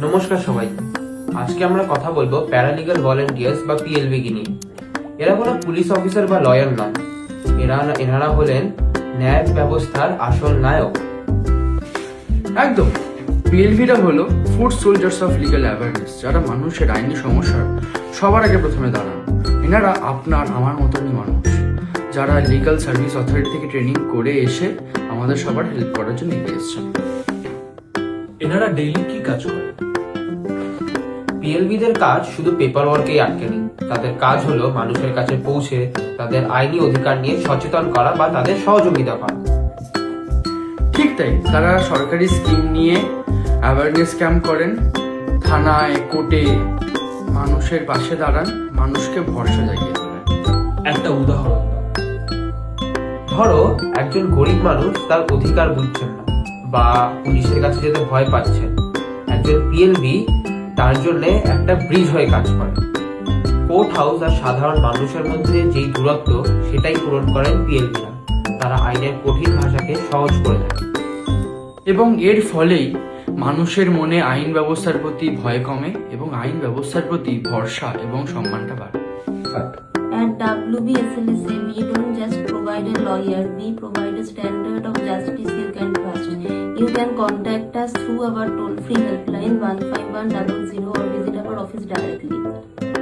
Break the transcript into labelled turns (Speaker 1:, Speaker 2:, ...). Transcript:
Speaker 1: নমস্কার সবাইকে। আজকে আমরা কথা বলবো প্যারালিগাল ভলেন্টিয়ার্স বা পিএলভি নিয়ে। এরা কোনো পুলিশ অফিসার বা লয়ার নয়। এনারা হলেন ন্যায় ব্যবস্থার আসল নায়ক।
Speaker 2: একদম। পিএলভিরা হলো foot soldiers of legal awareness, যারা মানুষের আইনি সমস্যার সবার আগে প্রথমে দাঁড়ান। এনারা আপনার আমার মতনই মানুষ, যারা লিগাল সার্ভিস অথরিটি থেকে ট্রেনিং করে এসে আমাদের সবার হেল্প করার জন্য এগিয়ে এসছেন।
Speaker 3: এনারা ডেইলি কি কাজ করে?
Speaker 1: পিএলভিদের কাজ শুধু পেপার ওয়ার্কেই আটকে নেই। তাদের কাজ হলো মানুষের কাছে পৌঁছে তাদের আইনি অধিকার নিয়ে সচেতন করা বা তাদের সহযোগিতা করা।
Speaker 2: ঠিক তাই, তারা সরকারি স্কিম নিয়ে অ্যাওয়ারনেস ক্যাম্প করেন, থানায় কোর্টে মানুষের পাশে দাঁড়ান, মানুষকে ভরসা জাগিয়ে তোলেন।
Speaker 3: একটা উদাহরণ দাও।
Speaker 1: ধরো একজন গরিব মানুষ তার অধিকার বুঝছেন না বা পুলিশের কাছে যেতে ভয় পাচ্ছেন। একজন পিএলভি তার জন্য একটা ব্রিজ হয়ে কাজ করে। কোর্ট হাউস আর সাধারণ মানুষের মধ্যে যেই দূরত্ব, সেটাই পূরণ করেন পিএলভিরা। তারা আইনের কঠিন ভাষাকে সহজ করে দেয়।
Speaker 2: এবং এর ফলেই মানুষের মনে আইন ব্যবস্থার প্রতি ভয় কমে এবং আইন ব্যবস্থার প্রতি ভরসা এবং সম্মানটা বাড়ে।
Speaker 4: At WBSLSA, we don't just provide a lawyer, we provide a standard of justice you can trust. You can contact us through our toll-free helpline 15100 or visit our office directly.